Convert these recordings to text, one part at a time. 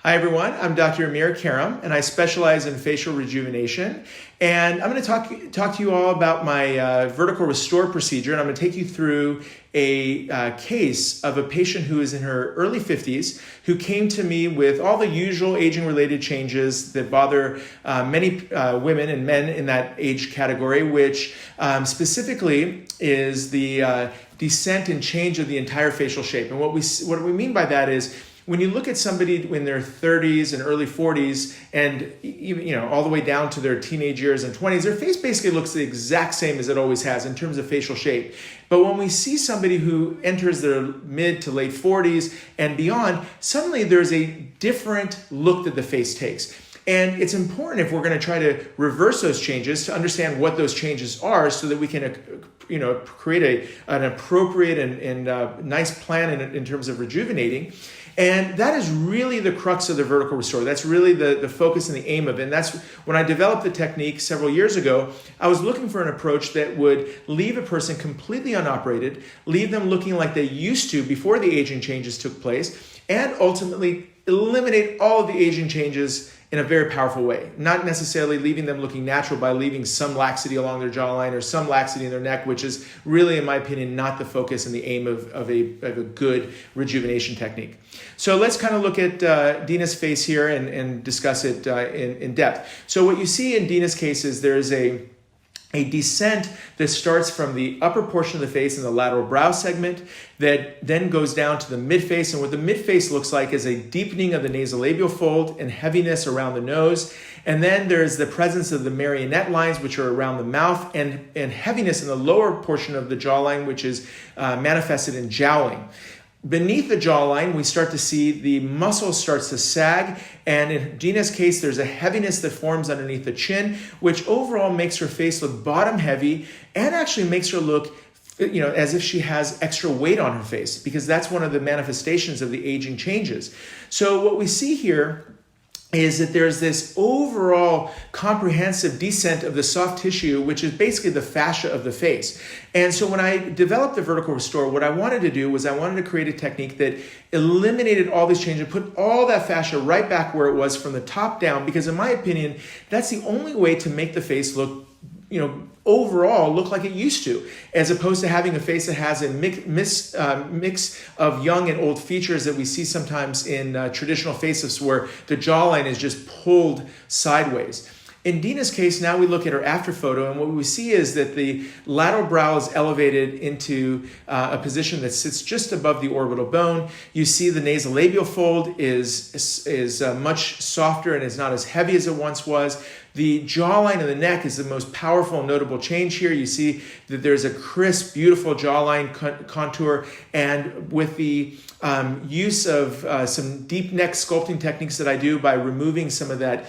Hi everyone, I'm Dr. Karam and I specialize in facial rejuvenation, and I'm going to talk to you all about my vertical restore procedure, and I'm going to take you through a case of a patient who is in her early 50s who came to me with all the usual aging related changes that bother many women and men in that age category, which specifically is the descent and change of the entire facial shape. And what we mean by that is, when you look at somebody in their 30s and early 40s and even, all the way down to their teenage years and 20s, their face basically looks the exact same as it always has in terms of facial shape. But when we see somebody who enters their mid to late 40s and beyond, suddenly there's a different look that the face takes. And it's important, if we're going to try to reverse those changes, to understand what those changes are so that we can create an appropriate and nice plan in terms of rejuvenating. And that is really the crux of the vertical restore. That's really the focus and the aim of it. And that's when I developed the technique several years ago. I was looking for an approach that would leave a person completely unoperated, leave them looking like they used to before the aging changes took place, and ultimately eliminate all of the aging changes in a very powerful way. Not necessarily leaving them looking natural by leaving some laxity along their jawline or some laxity in their neck, which is really, in my opinion, not the focus and the aim of a good rejuvenation technique. So let's kind of look at Dina's face here and discuss it in depth. So what you see in Dina's case is there's a descent that starts from the upper portion of the face in the lateral brow segment that then goes down to the midface. And what the midface looks like is a deepening of the nasolabial fold and heaviness around the nose. And then there's the presence of the marionette lines, which are around the mouth, and heaviness in the lower portion of the jawline, which is manifested in jowling. Beneath the jawline, we start to see the muscle starts to sag, and in Dina's case, there's a heaviness that forms underneath the chin, which overall makes her face look bottom heavy and actually makes her look as if she has extra weight on her face, because that's one of the manifestations of the aging changes. So what we see here is that there's this overall comprehensive descent of the soft tissue, which is basically the fascia of the face. And so when I developed the vertical restore, what I wanted to do was I wanted to create a technique that eliminated all these changes, put all that fascia right back where it was from the top down, because in my opinion, that's the only way to make the face look overall look like it used to, as opposed to having a face that has a mix of young and old features that we see sometimes in traditional facelifts, where the jawline is just pulled sideways. In Dina's case, now we look at her after photo, and what we see is that the lateral brow is elevated into a position that sits just above the orbital bone. You see the nasolabial fold is much softer and is not as heavy as it once was. The jawline of the neck is the most powerful and notable change here. You see that there's a crisp, beautiful jawline contour, and with the use of some deep neck sculpting techniques that I do by removing some of that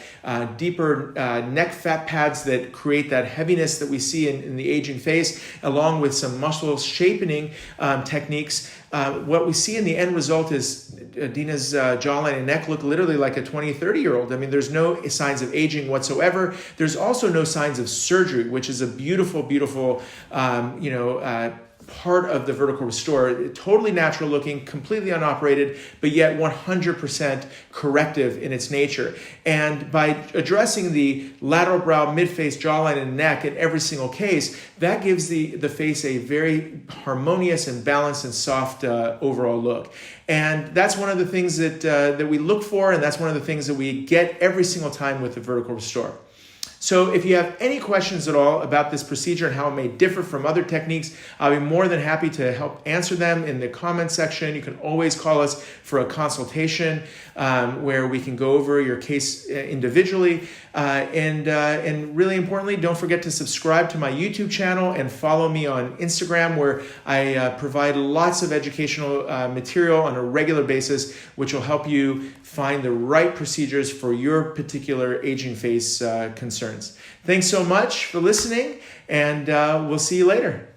deeper neck fat pads that create that heaviness that we see in the aging face, along with some muscle shaping techniques, what we see in the end result is Dina's jawline and neck look literally like a 20, 30-year-old. I mean, there's no signs of aging whatsoever. There's also no signs of surgery, which is a beautiful, beautiful, part of the vertical restore. Totally natural looking, completely unoperated, but yet 100% corrective in its nature. And by addressing the lateral brow, midface, jawline, and neck in every single case, that gives the face a very harmonious and balanced and soft overall look. And that's one of the things that we look for, and that's one of the things that we get every single time with the vertical restore. So if you have any questions at all about this procedure and how it may differ from other techniques, I'll be more than happy to help answer them in the comment section. You can always call us for a consultation where we can go over your case individually. And really importantly, don't forget to subscribe to my YouTube channel and follow me on Instagram, where I provide lots of educational material on a regular basis, which will help you find the right procedures for your particular aging face concerns. Thanks so much for listening, and we'll see you later.